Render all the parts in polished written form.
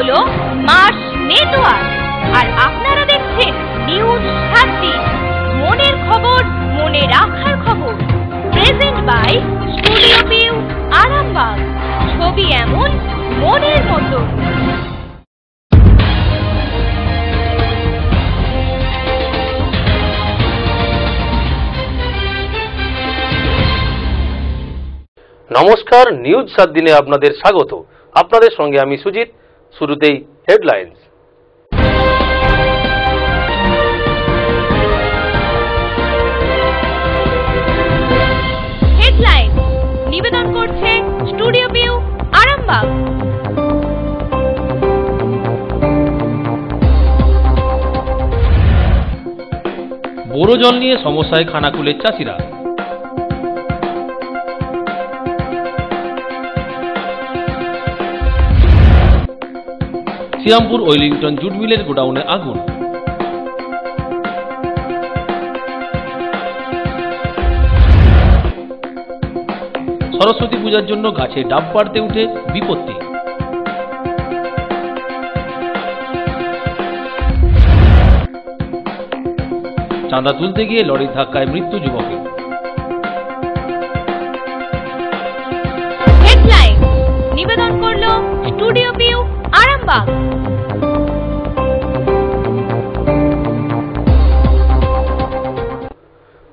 হলো মাস নেটওয়ার্ক, আর আপনারা দেখছেন নিউজ 7 দিন। মনের খবর, মনে রাখার খবর। Present by studio view, Arambagh. ছবি এমন, মনের মতো। নমস্কার, নিউজ 7 দিনে আপনাদের স্বাগত। আপনাদের সঙ্গে আমি সুজিত। শুরুতেই হেডলাইন্স। হেডলাইন নিবেদন করছে স্টুডিও ভিউ, আরামবাগ। বোরো জল নিয়ে সমস্যায় খানাকুলের চাষিরা। শ্রীরামপুর ওয়েলিংটন জুট মিলের গোডাউনে আগুন। সরস্বতী পূজার জন্য গাছে ডাব পাড়তে উঠে বিপত্তি। চাঁদা তুলতে গিয়ে লরির ধাক্কায় মৃত্যু যুবকের। হেডলাইন নিবেদন করলো স্টুডিও ভিউ, আরামবাগ।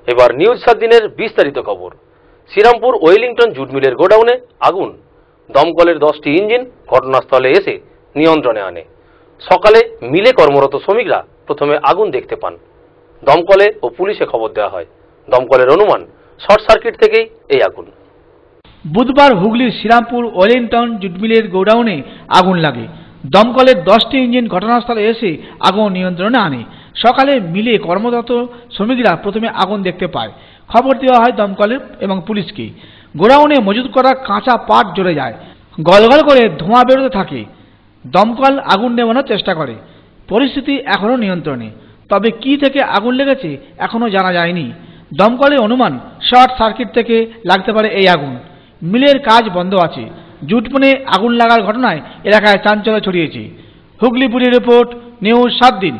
এবার নিউজ 7 দিনের বিস্তারিত খবর। শ্রীরামপুর ওয়েলিংটন জুট মিলের গোডাউনে আগুন। দমকলের 10টি ইঞ্জিন ঘটনাস্থলে এসে নিয়ন্ত্রণে আনে। সকালে মিলে কর্মরত শ্রমিকরা প্রথমে আগুন দেখতে পান। দমকলে ও পুলিশে খবর দেওয়া হয়। দমকলের অনুমান শর্ট সার্কিট থেকেই এই আগুন। বুধবার হুগলির শ্রীরামপুর ওয়েলিংটন জুট মিলের গোডাউনে আগুন লাগে। দমকলের 10টি ইঞ্জিন ঘটনাস্থলে এসে আগুন নিয়ন্ত্রণে আনে। সকালে মিলে কর্মরত শ্রমিকরা প্রথমে আগুন দেখতে পায়। খবর দেওয়া হয় দমকলের এবং পুলিশকে। গোডাউনে মজুত করা কাঁচা পাট জ্বলে যায়। গলগল করে ধোঁয়া বেরোতে থাকে। দমকল আগুন নেভানোর চেষ্টা করে। পরিস্থিতি এখনও নিয়ন্ত্রণে, তবে কি থেকে আগুন লেগেছে এখনও জানা যায়নি। দমকলের অনুমান শর্ট সার্কিট থেকে লাগতে পারে এই আগুন। মিলের কাজ বন্ধ আছে। জুট মিলে আগুন লাগার ঘটনায় এলাকায় চাঞ্চল্য ছড়িয়েছে। হুগলি পুরী রিপোর্ট, নিউজ 7 দিন।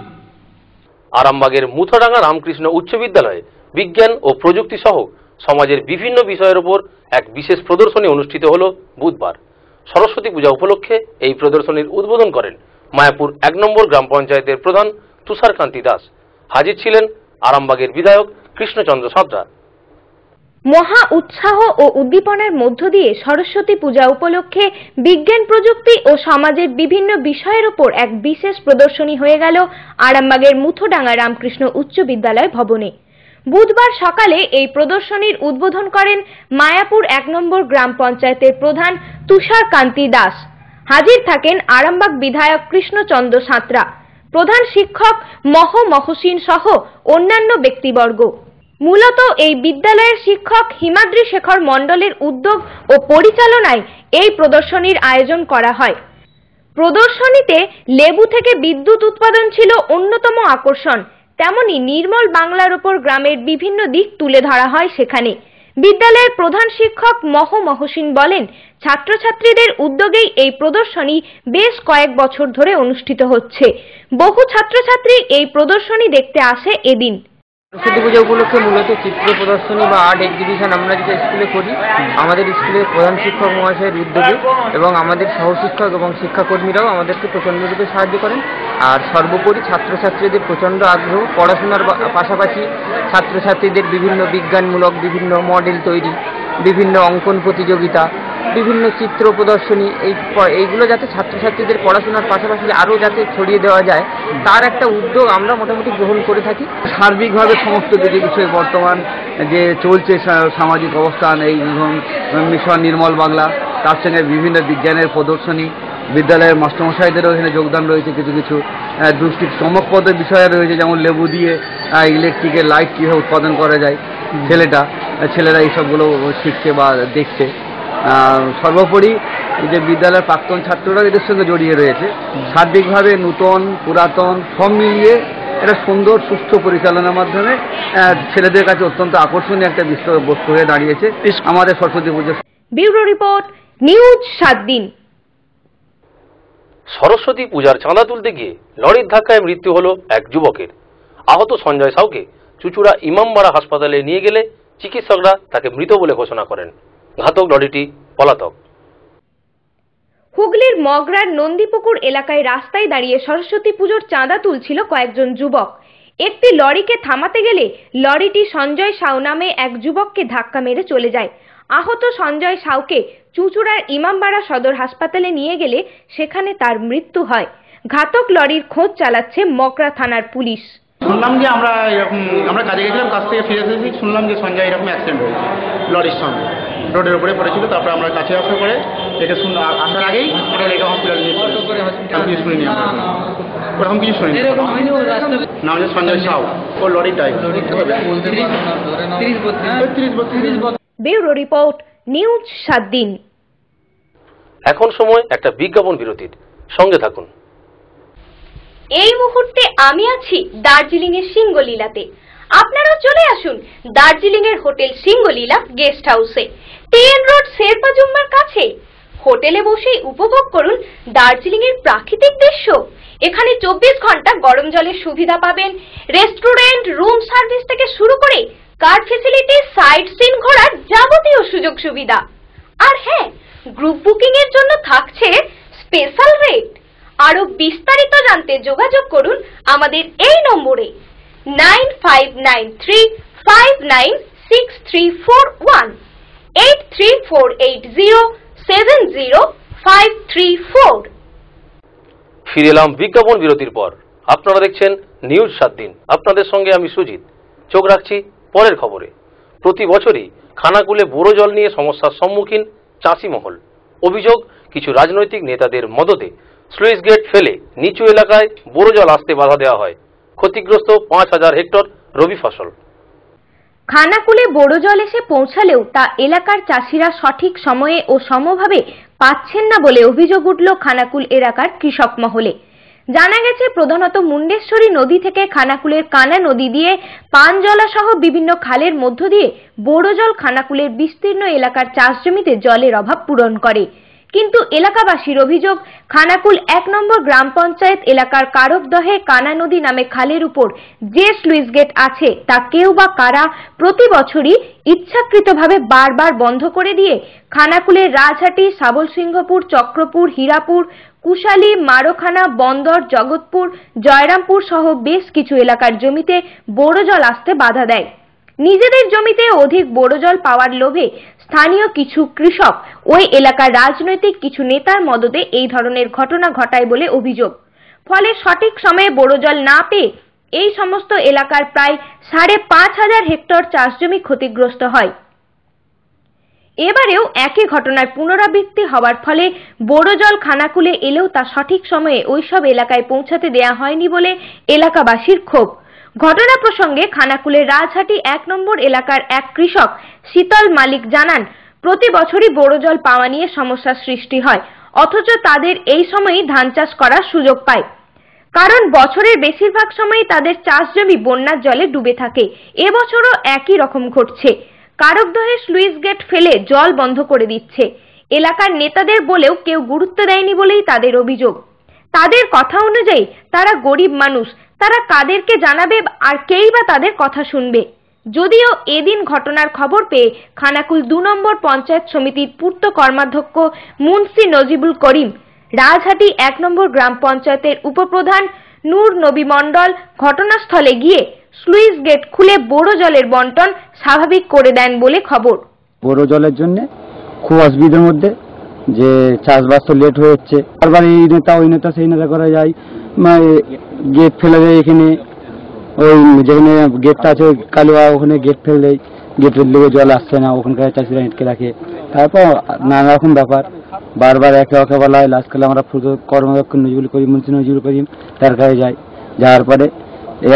আরামবাগের মুথাডাঙ্গা রামকৃষ্ণ উচ্চ বিদ্যালয়ে বিজ্ঞান ও প্রযুক্তি সহ সমাজের বিভিন্ন বিষয়ের উপর এক বিশেষ প্রদর্শনী অনুষ্ঠিত হল বুধবার। সরস্বতী পূজা উপলক্ষে এই প্রদর্শনীর উদ্বোধন করেন মায়াপুর 1 নম্বর গ্রাম পঞ্চায়েতের প্রধান তুষারকান্তি দাস। হাজির ছিলেন আরামবাগের বিধায়ক কৃষ্ণচন্দ্র সাঁতরা। মহা উৎসাহ ও উদ্দীপনার মধ্য দিয়ে সরস্বতী পূজা উপলক্ষে বিজ্ঞান, প্রযুক্তি ও সমাজের বিভিন্ন বিষয়ের উপর এক বিশেষ প্রদর্শনী হয়ে গেল আরামবাগের মুথাডাঙ্গা রামকৃষ্ণ উচ্চ বিদ্যালয় ভবনে। বুধবার সকালে এই প্রদর্শনীর উদ্বোধন করেন মায়াপুর 1 নম্বর গ্রাম পঞ্চায়েতের প্রধান তুষারকান্তি দাস। হাজির থাকেন আরামবাগ বিধায়ক কৃষ্ণচন্দ্র সাঁতরা, প্রধান শিক্ষক মহসিন সহ অন্যান্য ব্যক্তিবর্গ। মূলত এই বিদ্যালয়ের শিক্ষক হিমাদ্রি শেখর মণ্ডলের উদ্যোগ ও পরিচালনায় এই প্রদর্শনীর আয়োজন করা হয়। প্রদর্শনীতে লেবু থেকে বিদ্যুৎ উৎপাদন ছিল অন্যতম আকর্ষণ। তেমনি নির্মল বাংলার ওপর গ্রামের বিভিন্ন দিক তুলে ধরা হয় সেখানে। বিদ্যালয়ের প্রধান শিক্ষক মহসিন বলেন, ছাত্রছাত্রীদের উদ্যোগেই এই প্রদর্শনী বেশ কয়েক বছর ধরে অনুষ্ঠিত হচ্ছে। বহু ছাত্রছাত্রী এই প্রদর্শনী দেখতে আসে এদিন। সরস্বতী পূজা উপলক্ষে মূলত চিত্র প্রদর্শনী বা আর্ট এক্সিবিশন আমরা যেটা স্কুলে করি, আমাদের স্কুলের প্রধান শিক্ষক মহাশয়ের উদ্যোগে এবং আমাদের সহশিক্ষক এবং শিক্ষাকর্মীরাও আমাদেরকে প্রচণ্ডরূপে সাহায্য করেন। আর সর্বোপরি ছাত্রছাত্রীদের প্রচণ্ড আগ্রহ, পড়াশোনার পাশাপাশি ছাত্রছাত্রীদের বিভিন্ন বিজ্ঞানমূলক বিভিন্ন মডেল তৈরি, বিভিন্ন অঙ্কন প্রতিযোগিতা, বিভিন্ন চিত্র প্রদর্শনী, এইগুলো যাতে ছাত্রছাত্রীদের পড়াশোনার পাশাপাশি আরও যাতে ছড়িয়ে দেওয়া যায় তার একটা উদ্যোগ আমরা মোটামুটি গ্রহণ করে থাকি। সার্বিকভাবে সমস্ত যে বিষয়ে বর্তমান যে চলছে সামাজিক অবস্থান, এই মিশন নির্মল বাংলা, তার সঙ্গে বিভিন্ন বিজ্ঞানের প্রদর্শনী, বিদ্যালয়ের মাস্টারমশাইদেরও এখানে যোগদান রয়েছে। কিছু কিছু দৃষ্টি চমকপ্রদ বিষয় রয়েছে, যেমন লেবু দিয়ে ইলেকট্রিকের লাইট কীভাবে উৎপাদন করা যায়, ছেলেরা এইসবগুলো শিখছে বা দেখছে। সর্বোপরি যে বিদ্যালয়ের প্রাক্তন ছাত্ররা এদের সঙ্গে জড়িয়ে রয়েছে। সার্বিকভাবে নতুন পুরাতন সব মিলিয়ে একটা সুন্দর সুস্থ পরিচালনার মাধ্যমে ছেলেদের কাছে অত্যন্ত আকর্ষণীয় একটা বস্তু হয়ে দাঁড়িয়েছে আমাদের সরস্বতী পুজো। ব্যুরো রিপোর্ট, নিউজ 7 দিন। সরস্বতী পূজার চাঁদা তুলতে গিয়ে লরির ধাক্কায় মৃত্যু হলো এক যুবকের। আহত সঞ্জয় সাউকে চুঁচুড়া ইমামবাড়া হাসপাতালে নিয়ে গেলে চিকিৎসকরা তাকে মৃত বলে ঘোষণা করেন। ঘাতক লরিটি পলাতক। হুগলির মগরার নন্দীপুকুর এলাকায় রাস্তায় দাঁড়িয়ে সরস্বতী পুজোর চাঁদা তুলছিল কয়েকজন যুবক। একটি লরিকে থামাতে গেলে লরিটি সঞ্জয় সাউ নামে এক যুবককে ধাক্কা মেরে চলে যায়। আহত সঞ্জয় সাউকে চুঁচুড়ার ইমামবাড়া সদর হাসপাতালে নিয়ে গেলে সেখানে তার মৃত্যু হয়। ঘাতক লরির খোঁজ চালাচ্ছে মগরা থানার পুলিশ। শুনলাম যে আমরা কাজে গেছিলাম, কাজ থেকে ফিরে এসেছি, শুনলাম যে সঞ্জয় এরকম অ্যাক্সিডেন্ট হয়েছে লরির সঙ্গে, রোডের উপরে পড়েছিল। তারপরে আমরা কাছে আসার পরে একে আসার আগেই এটা লেখা হসপিটাল নিয়ে কিছু শুনিনি, আমরা ওরকম কিছু শুনিনি। নাম হচ্ছে সঞ্জয় সাউ, ও লরির ড্রাইভার। ব্যুরো রিপোর্ট, নিউজ 7 দিন। এখন সময় একটা বিজ্ঞাপন বিরতির, সঙ্গে থাকুন। এই মুহূর্তে আমি আছি দার্জিলিং এর সিঙ্গলীলাতে। আপনারাও চলে আসুন দার্জিলিং এর হোটেল সিঙ্গলীলা গেস্ট হাউসে, টিএন রোড শেরপা জুম্মার কাছে। হোটেলে বসেই উপভোগ করুন দার্জিলিং এর প্রাকৃতিক দৃশ্য। এখানে 24 ঘন্টা গরম জলের সুবিধা পাবেন। রেস্টুরেন্ট, রুম সার্ভিস থেকে শুরু করে কার ফ্যাসিলিটি, সাইট সিন ঘোরার যাবতীয় সুযোগ সুবিধা। আর হ্যাঁ, গ্রুপ বুকিং এর জন্য থাকছে স্পেশাল রেট। আরো বিস্তারিত জানতে যোগাযোগ করুন আমাদের এই নম্বরে 9593596341 8348070534। ফিরে এলাম বিজ্ঞাপন বিরতির পর। আপনারা দেখছেন নিউজ 7 দিন। আপনাদের সঙ্গে আমি সুজিত। চোখ রাখছি পরের খবরে। প্রতি বছরই খানাকুলে বোরো জল নিয়ে সমস্যার সম্মুখীন চাষি মহল। অভিযোগ, কিছু রাজনৈতিক নেতাদের মদতে স্লুইস গেট ফেলে নিচু এলাকায় বোরো জল আসতে বাধা দেওয়া হয়। ক্ষতিগ্রস্ত 5000 হেক্টর রবি ফসল। খানাকুলে বোরো জল এসে পৌঁছালেও তা এলাকার চাষিরা সঠিক সময়ে ও সমভাবে পাচ্ছেন না বলে অভিযোগ উঠল খানাকুল এলাকার কৃষক মহলে। জানা গেছে, প্রধানত মুন্ডেশ্বরী নদী থেকে খানাকুলের কানা নদী দিয়ে পানজলা সহ বিভিন্ন খালের মধ্য দিয়ে বোরো জল খানাকুলের বিস্তীর্ণ এলাকার চাষ জমিতে জলের অভাব পূরণ করে। কিন্তু এলাকাবাসীর অভিযোগ, খানাকুল 1 নম্বর গ্রাম পঞ্চায়েত এলাকার কারকদহে কানা নদী নামে খালের উপর যে স্লুইস গেট আছে তা কেউ বা কারা প্রতি বছরই ইচ্ছাকৃতভাবে বারবার বন্ধ করে দিয়ে খানাকুলের রাজহাটি, সাবলসিংহপুর, চক্রপুর, হীরাপুর, কুশালী, মারোখানা, বন্দর, জগৎপুর, জয়রামপুর সহ বেশ কিছু এলাকার জমিতে বোরো জল আসতে বাধা দেয়। নিজেদের জমিতে অধিক বোরো জল পাওয়ার লোভে স্থানীয় কিছু কৃষক ওই এলাকার রাজনৈতিক কিছু নেতার মদতে এই ধরনের ঘটনা ঘটায় বলে অভিযোগ। ফলে সঠিক সময়ে বোরো জল না পেয়ে এই সমস্ত এলাকার প্রায় 5500 হেক্টর চাষ জমি ক্ষতিগ্রস্ত হয়। এবারেও একই ঘটনার পুনরাবৃত্তি হওয়ার ফলে বোরো জল খানাকুলে এলেও তা সঠিক সময়ে ওইসব এলাকায় পৌঁছাতে দেয়া হয়নি বলে এলাকাবাসীর ক্ষোভ। ঘটনা প্রসঙ্গে খানাকুলের রাজহাটি 1 নম্বর এলাকার এক কৃষক শীতল মালিক জানান, প্রতি বছরই বোরো জল পাওয়া নিয়ে সমস্যার সৃষ্টি হয়, অথচ তাদের এই সময়ই ধান চাষ করার সুযোগ পায়। কারণ বছরের বেশিরভাগ সময়ই তাদের চাষ জমি বন্যার জলে ডুবে থাকে। এবছরও একই রকম ঘটছে। কারকদহে স্লুইস গেট ফেলে জল বন্ধ করে দিচ্ছে। এলাকার নেতাদের বলেও কেউ গুরুত্ব দেয়নি বলেই তাদের অভিযোগ। তাদের কথা অনুযায়ী তারা গরিব মানুষ, তারা কাদেরকে জানাবে আর কেই বা তাদের কথা শুনবে। যদিও এদিন ঘটনার খবর পেয়ে খানাকুল 2 নম্বর পঞ্চায়েত সমিতির পূর্ত কর্মাধ্যক্ষ মুন্সি নজিবুল করিম, রাজহাটি 1 নম্বর গ্রাম পঞ্চায়েতের উপপ্রধান নূর নবী মণ্ডল ঘটনাস্থলে গিয়ে স্লুইস গেট খুলে বোরো জলের বন্টন স্বাভাবিক করে দেন বলে খবর। বোরো জলের জন্য খুব অসুবিধার মধ্যে, যে চাষবাস তো লেট হয়ে যাচ্ছে। বারবার এই নেতা ওই নেতা সেই নেতা করা যায়, গেট ফেলে দেয় এখানে, ওই যেখানে গেটটা আছে কালুয়া ওখানে গেট ফেলে দেয়, গেটের লেগে জল আসছে না, ওখানকার চাষিরা আটকে রাখে। তারপর নানা রকম ব্যাপার, বারবার একে একে বলা হয়। লাস্টকালে আমরা কর্মদক্ষ নজরুল করিম, মুন্সি নজরুল করিম তার কাছে যাই। যাওয়ার পরে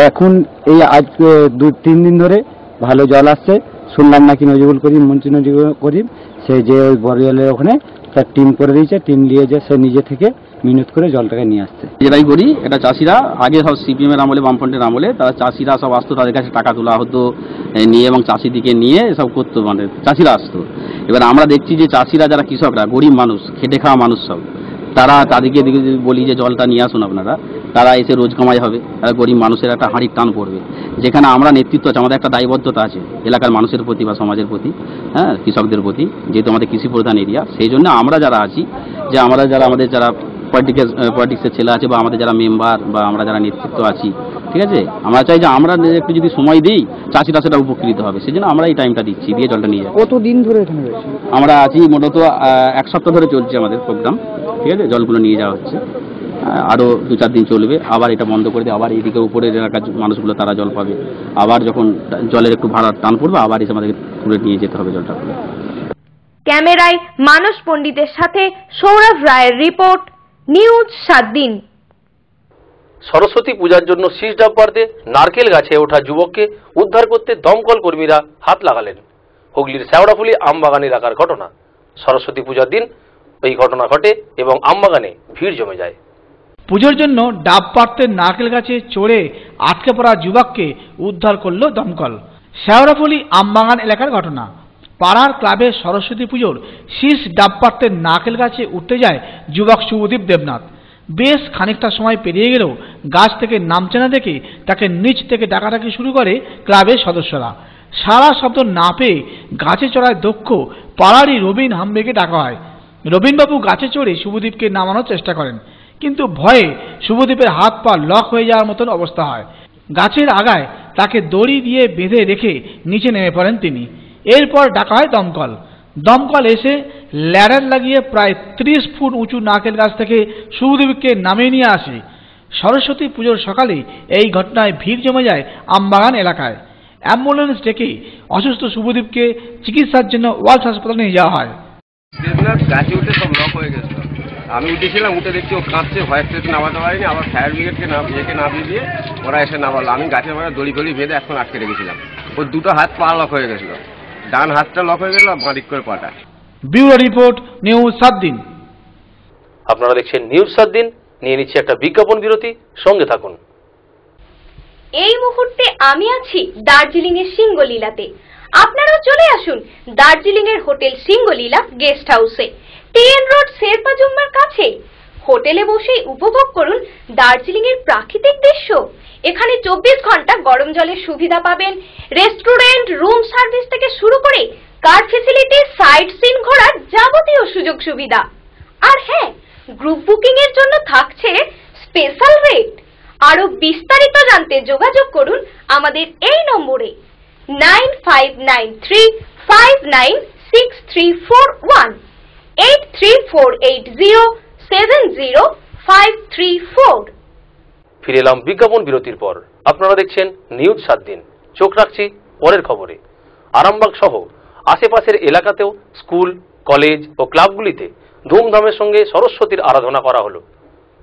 এখন এই আজ 2-3 দিন ধরে ভালো জল আসছে। শুনলাম নাকি নজরুল করিম, মুন্সি নজরুল করিম সে যে ওই বড় জলের ওখানে তার টিম করে দিয়েছে, টিম নিয়ে যে সে নিজে থেকে মিনিট করে জলটাকে নিয়ে আসছে। এরাই করি এটা চাষিরা আগে সব সিপিএম এর আমলে, বামফ্রন্টের আমলে তারা চাষিরা সব আসতো, তাদের কাছে টাকা তোলা হতো নিয়ে এবং চাষিদিকে নিয়ে এসব করতো, মানে চাষিরা আসতো। এবার আমরা দেখছি যে চাষিরা যারা কৃষকরা গরিব মানুষ, খেটে খাওয়া মানুষ সব, তাদেরকে যদি বলি যে জলটা নিয়ে আসুন আপনারা, তারা এসে রোজ কামাই হবে, তারা গরিব মানুষের একটা হাঁড়ির টান পড়বে। যেখানে আমরা নেতৃত্ব আছে, আমাদের একটা দায়বদ্ধতা আছে এলাকার মানুষের প্রতি বা সমাজের প্রতি, হ্যাঁ, কৃষকদের প্রতি, যেহেতু আমাদের কৃষি প্রধান এরিয়া। সেই জন্য আমরা যারা আছি, যে আমাদের যারা পলিটিক্সের ছেলে আছে বা আমাদের যারা মেম্বার বা আমরা যারা নেতৃত্ব আছি, ঠিক আছে, আমরা চাই যে আমরা একটু যদি সময় দিই চাষিরা সেটা উপকৃত হবে। সেই জন্য আমরা এই টাইমটা দিচ্ছি, দিয়ে জলটা নিয়ে যাই। কতদিন ধরে এখানে রয়েছে? আমরা আছি মূলত 1 সপ্তাহ ধরে চলছে আমাদের প্রোগ্রাম, ঠিক আছে। জলগুলো নিয়ে যাওয়া হচ্ছে, আরও 2-4 দিন চলবে, আবার এটা বন্ধ করে দিয়ে আবার এইদিকে উপরের এলাকার মানুষগুলো তারা জল পাবে। আবার যখন জলের একটু ভাড়া টান পড়বে আবার এসে আমাদের তুলে নিয়ে যেতে হবে জলটা। ক্যামেরায় মানস পণ্ডিতের সাথে সৌরভ রায়ের রিপোর্ট, নিউজ 7 দিন। সরস্বতী পূজার জন্য শীষ ডাব্বাতে নারকেল গাছে ওঠা যুবককে উদ্ধার করতে দমকল কর্মীরা হাত লাগালেন। হুগলির শেওড়াফুলি আমবাগান এলাকার ঘটনা। সরস্বতী পূজার দিন এই ঘটনা ঘটে এবং আমবাগানে ভিড় জমে যায়। পুজোর জন্য ডাব পাড়তে নারকেল গাছে চড়ে আটকে পড়া যুবককে উদ্ধার করল দমকল। শেওড়াফুলি আমবাগান এলাকার ঘটনা। পাড়ার ক্লাবে সরস্বতী পুজোর শীষ ডাব পাড়তে নারকেল গাছে উঠতে যায় যুবক শুভদীপ দেবনাথ। বেশ খানিকটা সময় পেরিয়ে গেলেও গাছ থেকে নামছে না দেখে তাকে নিচ থেকে ডাকাডাকি শুরু করে ক্লাবের সদস্যরা। সারা শব্দ না পেয়ে গাছে চড়ায় দক্ষ পাড়ারই রবিন হামবেকে ডাকা হয়। রবিনবাবু গাছে চড়ে শুভদীপকে নামানোর চেষ্টা করেন, কিন্তু ভয়ে শুভদীপের হাত পা লক হয়ে যাওয়ার মতন অবস্থা হয়। গাছের আগায় তাকে দড়ি দিয়ে বেঁধে রেখে নিচে নেমে পড়েন তিনি। এরপর ডাকা হয় দমকল। দমকল এসে ল্যাডার লাগিয়ে প্রায় 30 ফুট উঁচু নারকেল গাছ থেকে শুভদীপকে নামিয়ে নিয়ে আসে। সরস্বতী পুজোর সকালে এই ঘটনায় ভিড় জমে যায় আমবাগান এলাকায়। অ্যাম্বুলেন্স ডেকে অসুস্থ শুভদীপকে চিকিৎসার জন্য ওয়ালস হাসপাতালে নিয়ে যাওয়া হয়। গাছে উঠে সব লক হয়ে গেছিল। আমি উঠেছিলাম, উঠে দেখছি ও কাঁদছে, ভয় থেকে নামাতে পারিনি। আবার ফায়ার ব্রিগেডকে নামিয়ে দিয়ে ওরা এসে নামালো। আমি গাছের মাথায় দড়ি বেঁধে এখন আটকে রেখেছিলাম। ওর 2টো হাত পা লক হয়ে গেছিল, ডান হাতটা লক হয়ে গেল, বাঁদিক করে পাটা। ব্যুরো রিপোর্ট, নিউজ 7 দিন। আপনারা দেখছেন নিউজ 7 দিন। নিয়ে নিচ্ছে একটা বিজ্ঞাপন বিরতি, সঙ্গে থাকুন। এই মুহূর্তে আমি আছি দার্জিলিং এর সিঙ্গলীলাতে। আপনারাও চলে আসুন দার্জিলিং এর হোটেল সিঙ্গলীলা গেস্ট হাউসে, টিএন রোড শেরপা জুম্মার কাছে। হোটেলে বসেই উপভোগ করুন দার্জিলিং এর প্রাকৃতিক দৃশ্য। এখানে 24 ঘন্টা গরম জলের সুবিধা পাবেন। রেস্টুরেন্ট, রুম সার্ভিস থেকে শুরু করে কার ফেসিলিটি, সাইট সিন ঘোরার যাবতীয় সুযোগ সুবিধা। আর হ্যাঁ, গ্রুপ বুকিং এর জন্য থাকছে স্পেশাল রেট। আরো বিস্তারিত জানতে যোগাযোগ করুন আমাদের এই নম্বরে 9593596341 8348070534। ফিরে এলাম বিজ্ঞাপন বিরতির পর। আপনারা দেখছেন নিউজ 7 দিন। চোখ রাখছি পরের খবরে। আরামবাগ সহ আশেপাশের এলাকাতেও স্কুল, কলেজ ও ক্লাবগুলিতে ধুমধামের সঙ্গে সরস্বতীর আরাধনা করা হলো।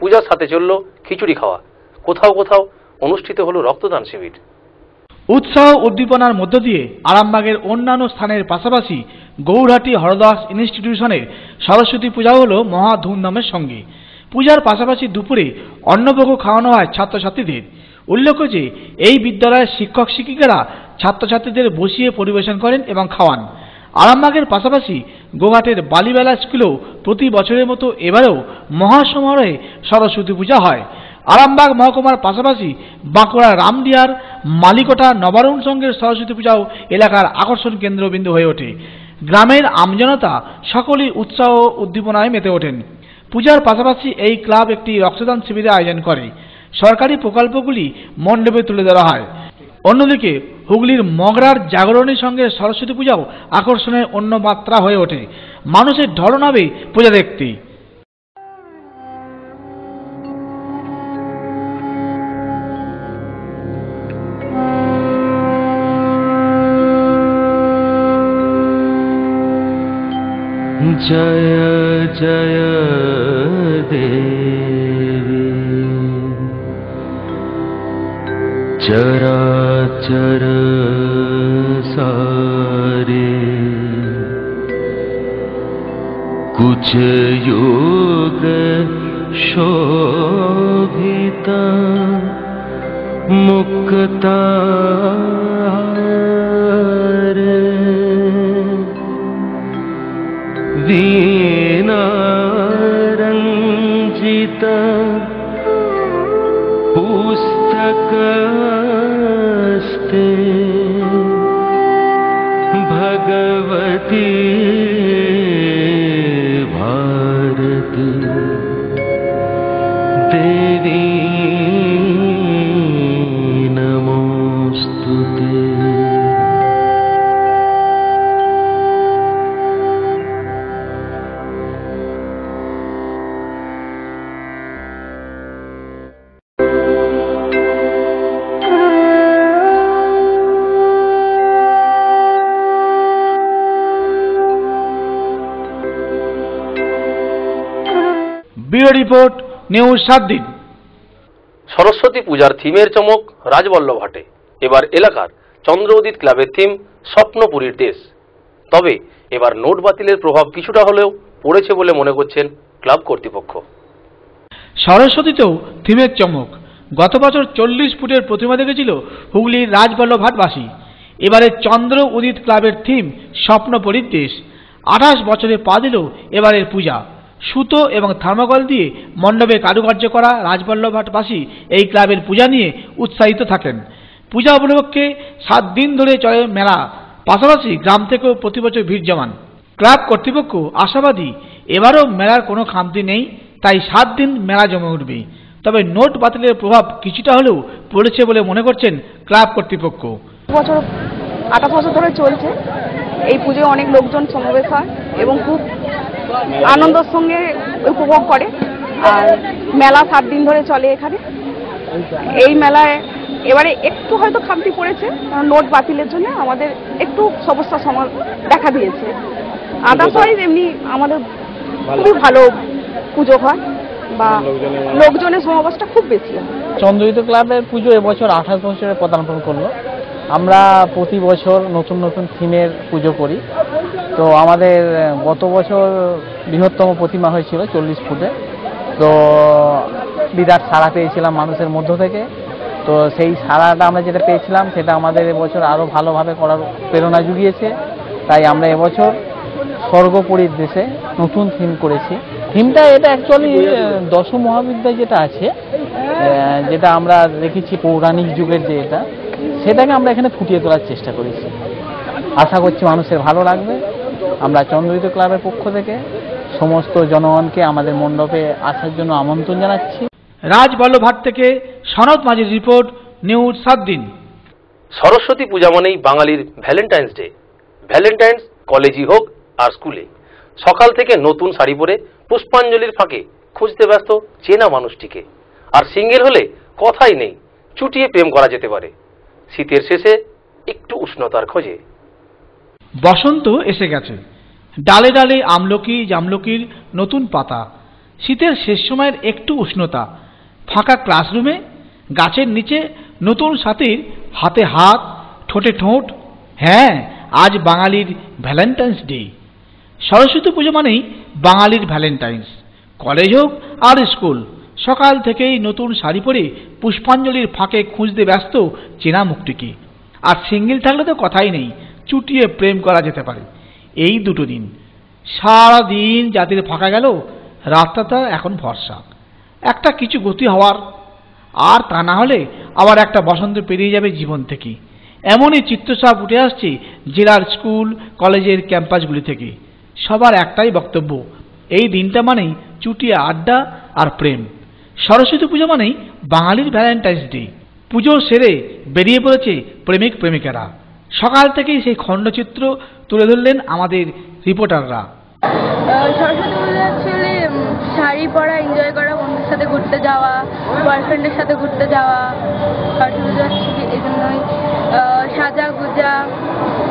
পূজার সাথে চলল খিচুড়ি খাওয়া। কোথাও কোথাও অনুষ্ঠিত হলো রক্তদান শিবির। উৎসাহ উদ্দীপনার মধ্য দিয়ে আরামবাগের অন্যান্য স্থানের পাশাপাশি গৌরহাটি হরদাস ইনস্টিটিউশনের সরস্বতী পূজা হলো মহা ধুমধামের সঙ্গে। পূজার পাশাপাশি দুপুরে অন্নভোগ খাওয়ানো হয় ছাত্রছাত্রীদের। উল্লেখ্য যে এই বিদ্যালয়ের শিক্ষক শিক্ষিকারা ছাত্রছাত্রীদের বসিয়ে পরিবেশন করেন এবং খাওয়ান। আরামবাগের পাশাপাশি গোঘাটের বালিবেলা স্কুলেও প্রতি বছরের মতো এবারেও মহাসমারোহে সরস্বতী পূজা হয়। আরামবাগ মহকুমার পাশাপাশি বাঁকুড়া রামডিয়ার, মালিকোটা, নবারুণ সংঘের সরস্বতী পূজাও এলাকার আকর্ষণ কেন্দ্রবিন্দু হয়ে ওঠে। গ্রামের আমজনতা সকলেই উৎসাহ ও উদ্দীপনায় মেতে ওঠেন। পূজার পাশাপাশি এই ক্লাব একটি রক্তদান শিবিরের আয়োজন করে। সরকারি প্রকল্পগুলি মণ্ডপে তুলে ধরা হয়। অন্যদিকে হুগলির মগরার জাগরণী সংঘের সরস্বতী পূজাও আকর্ষণের অন্য মাত্রা হয়ে ওঠে। মানুষের ঢল নামে পূজা দেখতে। জয় জয় দেবী চরাচর সারে কুছ যোগ শোভিতা মুক্তা वीणा रंग गीता पुस्तकस्ते भगवती भारती देवी नमोस्तुते। ব্যুরো রিপোর্ট, নিউজ 7 দিন। সরস্বতী পূজার থিমের চমক রাজবল্লভহাটে। এবার এলাকার চন্দ্র উদিত ক্লাবের থিম স্বপ্নপুরীর দেশ। তবে এবার নোট বাতিলের প্রভাব কিছুটা হলেও পড়েছে বলে মনে করছেন ক্লাব কর্তৃপক্ষ। সরস্বতীতেও থিমের চমক। গত বছর 40 ফুটের প্রতিমা দেখেছিল হুগলির রাজবল্লভহাটবাসী। এবারে চন্দ্র উদিত ক্লাবের থিম স্বপ্নপুরীর দেশ। 28 বছরে পা দিল এবারের পূজা। সুতো এবং থার্মোকল দিয়ে মণ্ডপে কারুকার্য করা রাজবল্লভহাটবাসী এই ক্লাবের পূজা নিয়ে উৎসাহিত থাকেন। পূজা উপলক্ষে 7 দিন ধরে চলে মেলা। পাশাপাশি গ্রাম থেকেও প্রতি বছর ভিড় জমান। ক্লাব কর্তৃপক্ষ আশাবাদী এবারও মেলার কোনো খামতি নেই, তাই 7 দিন মেলা জমে উঠবে। তবে নোট বাতিলের প্রভাব কিছুটা হলেও পড়েছে বলে মনে করছেন ক্লাব কর্তৃপক্ষ। বছর 28 বছর ধরে চলছে এই পুজোয়, অনেক লোকজন সমাবেশ হয় এবং খুব আনন্দের সঙ্গে উপভোগ করে। আর মেলা 7 দিন ধরে চলে এখানে। এই মেলায় এবারে একটু হয়তো খামতি পড়েছে, কারণ নোট বাতিলের জন্য আমাদের একটু সমস্যা দেখা দিয়েছে। আদারওয়াইজ এমনি আমাদের খুবই ভালো পুজো হয় বা লোকজনের সমাবেশটা খুব বেশি হয়। চন্দ্রিত ক্লাবের পুজো এবছর 28 বছরে পদার্পণ করলো। আমরা প্রতি বছর নতুন নতুন থিমের পুজো করি। তো আমাদের গত বছর বৃহত্তম প্রতিমা হয়েছিল 40 ফুটে। তো বিরাট সাড়া পেয়েছিলাম মানুষের মধ্য থেকে। তো সেই সাড়াটা আমরা যেটা পেয়েছিলাম সেটা আমাদের এবছর আরও ভালোভাবে করার প্রেরণা জুগিয়েছে। তাই আমরা এবছর স্বর্গপুরীর দেশে নতুন থিম করেছি। থিমটা এটা অ্যাকচুয়ালি দশ মহাবিদ্যায় যেটা আছে, যেটা আমরা দেখেছি পৌরাণিক যুগের, যে এটা সেটাকে আমরা এখানে ফুটিয়ে তোলার চেষ্টা করেছি। আশা করছি মানুষের ভালো লাগবে। আমরা চন্দ্রিত ক্লাবের পক্ষ থেকে সমস্ত জনগণকে আমাদের মণ্ডপে আসার জন্য আমন্ত্রণ জানাচ্ছি। রাজবল্লভহাট থেকে সনদ মাঝির রিপোর্ট, নিউজ 7 দিন। সরস্বতী পূজা মানেই বাঙালির ভ্যালেন্টাইন্স ডে। ভ্যালেন্টাইন্স কলেজই হোক আর স্কুলে, সকাল থেকে নতুন শাড়ি পরে পুষ্পাঞ্জলির ফাঁকে খুঁজতে ব্যস্ত চেনা মানুষটিকে। আর সিঙ্গেল হলে কথাই নেই, চুটিয়ে প্রেম করা যেতে পারে শীতের শেষে একটু উষ্ণতার খোঁজে। বসন্ত এসে গেছে। ডালে ডালে আমলকি জামলকির নতুন পাতা। শীতের শেষ সময়ের একটু উষ্ণতা। ফাঁকা ক্লাসরুমে, গাছের নিচে নতুন সাথীর হাতে হাত, ঠোঁটে ঠোঁট। হ্যাঁ, আজ বাঙালির ভ্যালেন্টাইন্স ডে। সরস্বতী পুজো মানেই বাঙালির ভ্যালেন্টাইন্স। কলেজ হোক আর স্কুল, সকাল থেকেই নতুন শাড়ি পরে পুষ্পাঞ্জলির ফাঁকে খুঁজতে ব্যস্ত চেনা মুখটিকে। আর সিঙ্গেল থাকলে তো কথাই নেই, চুটিয়ে প্রেম করা যেতে পারে। এই দুটো দিন সারা দিন জাতির ফাঁকা গেল, রাতটা এখন ভরসা একটা কিছু গতি হওয়ার। আর তা না হলে আবার একটা বসন্ত পেরিয়ে যাবে জীবন থেকে। এমনই চিত্তচাপ উঠে আসছে জেলার স্কুল কলেজের ক্যাম্পাসগুলি থেকে। সবার একটাই বক্তব্য, এই দিনটা মানেই চুটিয়ে আড্ডা আর প্রেম। সরস্বতী পুজো মানেই বাঙালির ভ্যালেন্টাইন্স ডে। পুজো সেরে বেরিয়ে পড়েছে প্রেমিক প্রেমিকারা। সকাল থেকেই সেই খণ্ডচিত্র তুলে ধরলেন আমাদের রিপোর্টাররা। সরস্বতী পুজো অ্যাকচুয়ালি শাড়ি পরা, এনজয় করা, বন্ধুদের সাথে ঘুরতে যাওয়া, বয়ফ্রেন্ডের সাথে ঘুরতে যাওয়া। সরস্বতী পুজো অ্যাকচুয়ালি এই জন্যই সাজা গুজা,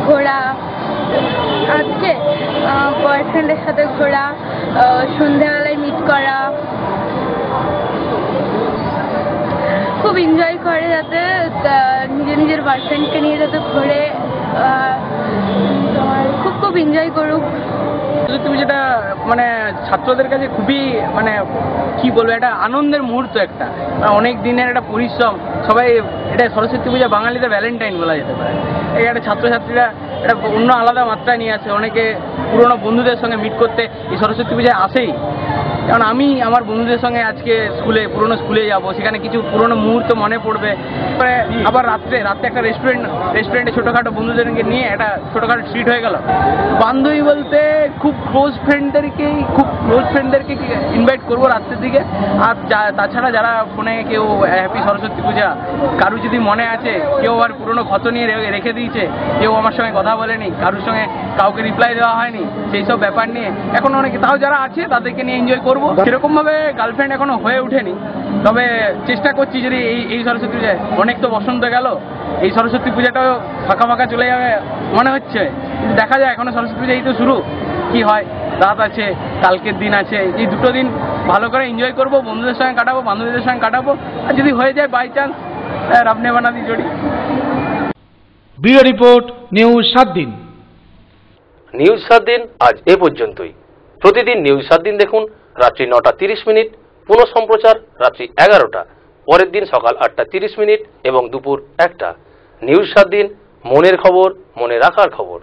ঘোরা। আজকে বয়ফ্রেন্ডের সাথে ঘোরা, সন্ধ্যাবেলায় মিট করা, খুব এনজয় করে, যাতে নিজের বয়ফ্রেন্ডকে নিয়ে যাতে ঘোরে, খুব এনজয় করুক। তুমি যেটা মানে ছাত্রদের কাছে খুবই মানে কি বলবো, একটা আনন্দের মুহূর্ত, একটা অনেক দিনের একটা পরিশ্রম। সবাই এটা সরস্বতী পূজা বাঙালিদের ভ্যালেন্টাইন বলা যেতে পারে। এই একটা ছাত্রছাত্রীরা একটা অন্য আলাদা মাত্রা নিয়ে আসে। অনেকে পুরোনো বন্ধুদের সঙ্গে মিট করতে এই সরস্বতী পূজায় আসেই। কারণ আমি আমার বন্ধুদের সঙ্গে আজকে পুরনো স্কুলে যাব, সেখানে কিছু পুরনো মুহূর্ত মনে পড়বে। তারপরে আবার রাত্রে একটা রেস্টুরেন্টে ছোটোখাটো বন্ধুদেরকে নিয়ে একটা ছোটোখাটো ট্রিট হয়ে গেল। বান্ধবী বলতে খুব ক্লোজ ফ্রেন্ডদেরকে ইনভাইট করবো রাত্রের দিকে। আর তাছাড়া যারা ফোনে কেউ হ্যাপি সরস্বতী পূজা, কারু যদি মনে আছে, কেউ আর পুরনো ক্ষত নিয়ে রেখে দিয়েছে, কেউ আমার সঙ্গে কথা বলেনি, কারুর সঙ্গে কাউকে রিপ্লাই দেওয়া হয়নি, সেই সব ব্যাপার নিয়ে এখন অনেকে তাও যারা আছে তাদেরকে নিয়ে এনজয় করবো। সেরকমভাবে গার্লফ্রেন্ড এখনো হয়ে ওঠেনি, তবে চেষ্টা করছি যদি এই সরস্বতী পূজায়, অনেক তো বসন্ত গেল, এই সরস্বতী পূজাটাও ফাঁকা চলে যাবে মনে হচ্ছে, কিন্তু দেখা যায় এখনো সরস্বতী পূজা এই তো শুরু, কি হয়, রাত আছে, কালকের দিন আছে, এই দুটো দিন ভালো করে এনজয় করবো, বন্ধুদের সঙ্গে কাটাবো, বান্ধবীদের সঙ্গে কাটাবো, আর যদি হয়ে যায় by chance Rab Ne Bana Di Jodi. Bureau report, news 7 দিন। নিউজ 7 দিন আজ এ পর্যন্তই। প্রতিদিন নিউজ 7 দিন দেখুন রাত্রি 9:30, পুনঃ সম্প্রচার রাত্রি 11টা, পরের দিন সকাল 8:30 এবং দুপুর 1টা। নিউজ 7 দিন, মনের খবর, মনে রাখার খবর।